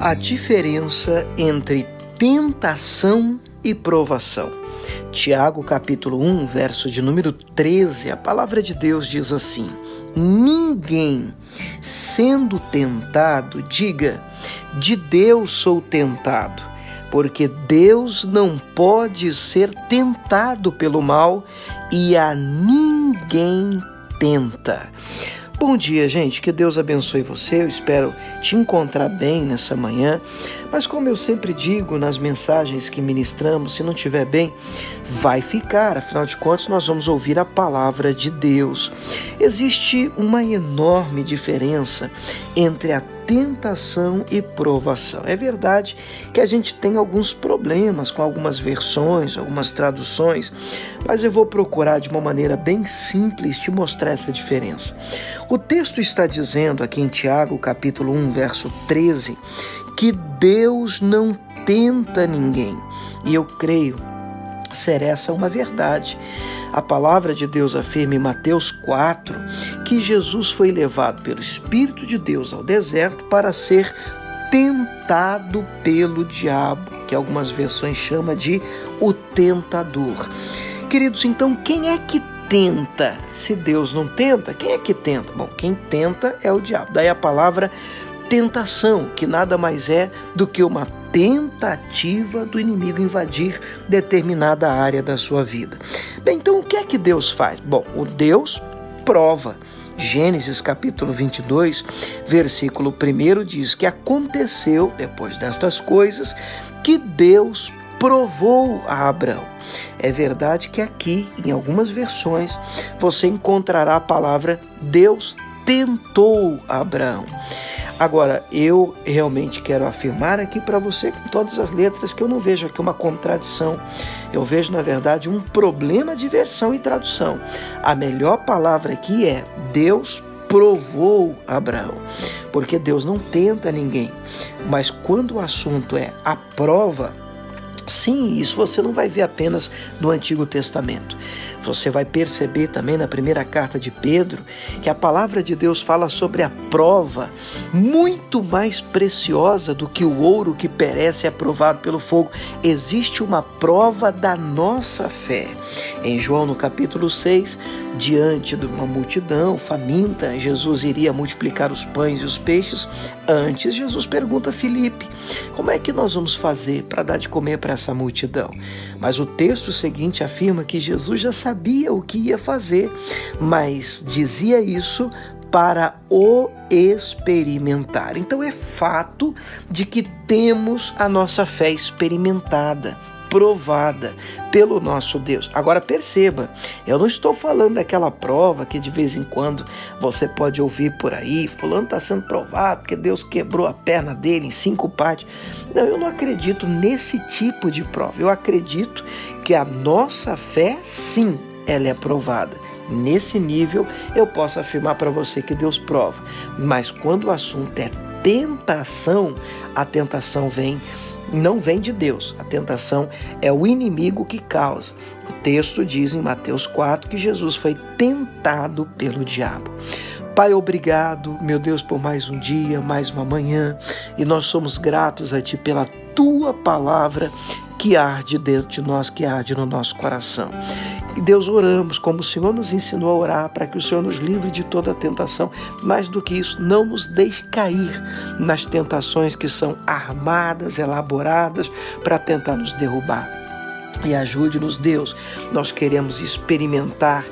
A diferença entre tentação e provação. Tiago capítulo 1, verso de número 13, a palavra de Deus diz assim: ninguém sendo tentado diga, de Deus sou tentado, porque Deus não pode ser tentado pelo mal e a ninguém tenta. Bom dia, gente, que Deus abençoe você, eu espero te encontrar bem nessa manhã, mas como eu sempre digo nas mensagens que ministramos, se não estiver bem, vai ficar, afinal de contas nós vamos ouvir a palavra de Deus. Existe uma enorme diferença entre a tentação e provação. É verdade que a gente tem alguns problemas com algumas versões, algumas traduções, mas eu vou procurar de uma maneira bem simples te mostrar essa diferença. O texto está dizendo aqui em Tiago, capítulo 1, verso 13, que Deus não tenta ninguém. E eu creio ser essa uma verdade. A palavra de Deus afirma em Mateus 4 que Jesus foi levado pelo Espírito de Deus ao deserto para ser tentado pelo diabo, que algumas versões chamam de o tentador. Queridos, então quem é que tenta? Se Deus não tenta, quem é que tenta? Bom, quem tenta é o diabo. Daí a palavra tentação, que nada mais é do que uma tentativa do inimigo invadir determinada área da sua vida. Bem, então o que é que Deus faz? Bom, o Deus prova. Gênesis capítulo 22, versículo 1 diz que aconteceu, depois destas coisas, que Deus provou a Abraão. É verdade que aqui, em algumas versões, você encontrará a palavra Deus tentou Abraão. Agora, eu realmente quero afirmar aqui para você, com todas as letras, que eu não vejo aqui uma contradição. Eu vejo, na verdade, um problema de versão e tradução. A melhor palavra aqui é Deus provou Abraão, porque Deus não tenta ninguém. Mas quando o assunto é a prova, sim, isso você não vai ver apenas no Antigo Testamento. Você vai perceber também na primeira carta de Pedro que a palavra de Deus fala sobre a prova muito mais preciosa do que o ouro que perece e é provado pelo fogo. Existe uma prova da nossa fé. Em João, no capítulo 6, diante de uma multidão faminta, Jesus iria multiplicar os pães e os peixes. Antes, Jesus pergunta a Filipe, como é que nós vamos fazer para dar de comer para essa multidão? Mas o texto seguinte afirma que Jesus já sabia o que ia fazer, mas dizia isso para o experimentar. Então é fato de que temos a nossa fé experimentada, provada pelo nosso Deus. Agora perceba, eu não estou falando daquela prova que de vez em quando você pode ouvir por aí, fulano está sendo provado porque Deus quebrou a perna dele em 5 partes. Não, eu não acredito nesse tipo de prova. Eu acredito que a nossa fé, sim, ela é provada. Nesse nível, eu posso afirmar para você que Deus prova. Mas quando o assunto é tentação, a tentação não vem de Deus. A tentação é o inimigo que causa. O texto diz em Mateus 4 que Jesus foi tentado pelo diabo. Pai, obrigado, meu Deus, por mais um dia, mais uma manhã, e nós somos gratos a Ti pela Tua palavra que arde dentro de nós, que arde no nosso coração. E Deus, oramos como o Senhor nos ensinou a orar, para que o Senhor nos livre de toda tentação. Mais do que isso, não nos deixe cair nas tentações que são armadas, elaboradas para tentar nos derrubar. E ajude-nos, Deus, nós queremos experimentar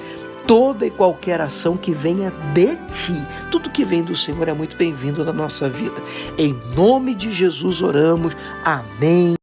toda e qualquer ação que venha de Ti. Tudo que vem do Senhor é muito bem-vindo na nossa vida. Em nome de Jesus oramos. Amém.